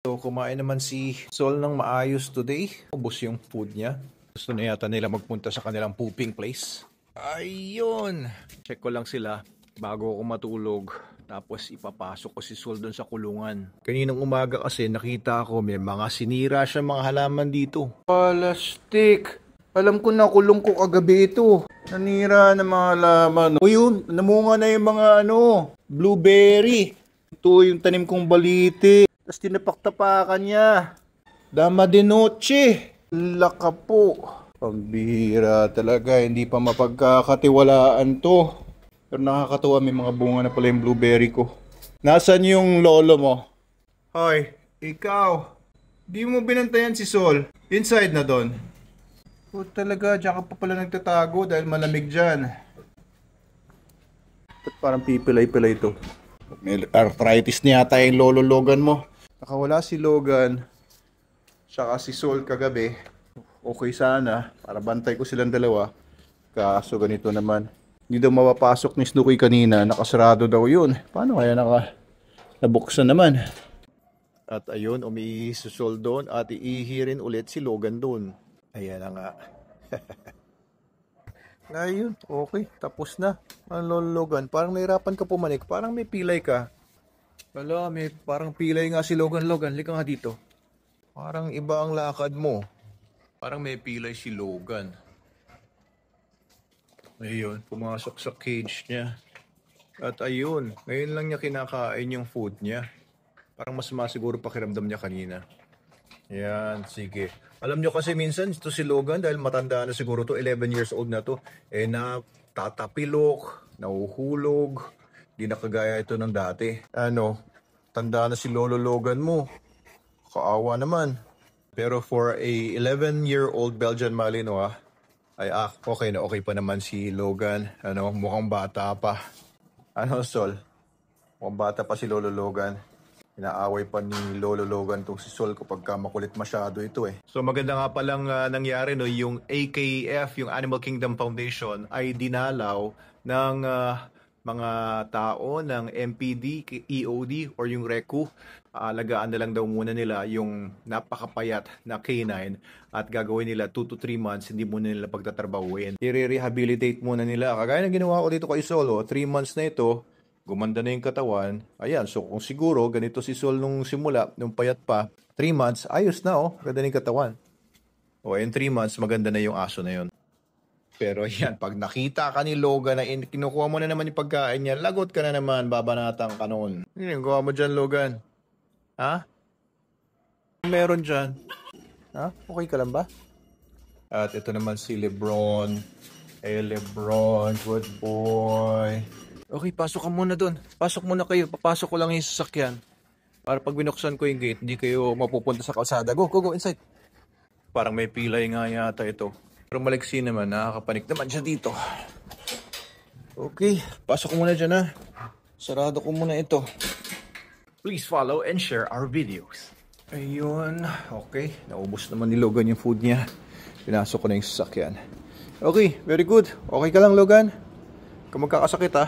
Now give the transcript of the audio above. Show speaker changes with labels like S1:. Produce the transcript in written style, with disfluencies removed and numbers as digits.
S1: So, kumain naman si Sol ng maayos today. Ubos yung food niya. Gusto na yata nila magpunta sa kanilang pooping place. Ayun! Check ko lang sila bago ako matulog. Tapos ipapasok ko si Sol doon sa kulungan. Kaninang umaga kasi nakita ko may mga sinira siya mga halaman dito. Plastic! Alam ko na kulong ko kagabi ito. Nanira ng mga halaman. O yun, namunga na yung mga blueberry. Ito yung tanim kong baliti. Tapos tinapak-tapakan niya. Dama de noche. Laka po. Pambihira talaga. Hindi pa mapagkakatiwalaan to. Pero nakakatuwa, may mga bunga na pala yung blueberry ko. Nasaan yung lolo mo? Hoy, ikaw. Di mo binantayan si Sol. Inside na doon. O talaga, diyan ka pa pala nagtatago dahil malamig dyan. Ba't parang pipilay-pilay ito? May arthritis niya yata yung lolo Logan mo. Nakawala si Logan, saka si Sol kagabi. Okay sana, para bantay ko silang dalawa. Kaso ganito naman. Hindi daw mapapasok ni Snooki kanina, nakasarado daw yun. Paano kaya nabuksan naman? At ayun, umiihi si Sol doon at iihi rin ulit si Logan doon. Ayan na nga. Ayun, okay, tapos na. Ang lolo Logan, parang nahirapan ka pumanik, parang may pilay ka. Wala, may parang pilay nga si Logan. Logan, lika nga dito. Parang iba ang lakad mo. Parang may pilay si Logan. Ayun, pumasok sa cage niya. At ayun, ngayon lang niya kinakain yung food niya. Parang mas masiguro pakiramdam niya kanina. Yan, sige. Alam nyo kasi minsan, ito si Logan, dahil matanda na siguro to, 11 years old na to, natatapilok, nahuhulog. Di na kagaya ito ng dati. Tanda na si Lolo Logan mo. Kaawa naman. Pero for a 11-year-old Belgian Malinois, okay na okay pa naman si Logan. Mukhang bata pa. Sol? Mukhang bata pa si Lolo Logan. Inaaway pa ni Lolo Logan tong si Sol kapag makulit masyado ito eh. So maganda nga palang nangyari yung AKF, yung Animal Kingdom Foundation, ay dinalaw ng mga tao ng MPD, EOD, or yung RECU. Alagaan na lang daw muna nila yung napakapayat na canine at gagawin nila 2 to 3 months, hindi muna nila pagtatrabahuin. I-rehabilitate muna nila. Kagaya ng ginawa ko dito kay Sol, 3 months na ito, gumanda na yung katawan. Ayan, so kung siguro ganito si Sol nung simula, nung payat pa, 3 months, ayos na ganda na yung katawan. In 3 months, maganda na yung aso na yun. Pero yan, pag nakita ka ni Logan na kinukuha mo na naman yung pagkain niya, lagot ka na naman, babanatang ka noon. Ano yung gawa mo dyan, Logan? Ha? Meron dyan? Ha? Okay ka lang ba? At ito naman si Lebron. Lebron, good boy. Okay, pasok ka muna doon. Pasok muna kayo. Papasok ko lang yung sasakyan. Para pag binuksan ko yung gate, hindi kayo mapupunta sa kalsada. Go inside. Parang may pilay nga yata ito. Pero maliksi naman, nakakapanik naman siya dito. Okay, pasok ko muna dyan ha. Sarado ko muna ito. Please follow and share our videos. Ayun, okay. Naubos naman ni Logan yung food niya. Pinasok ko na yung sasakyan. Okay, very good. Okay ka lang, Logan? Kung magkakasakit ha.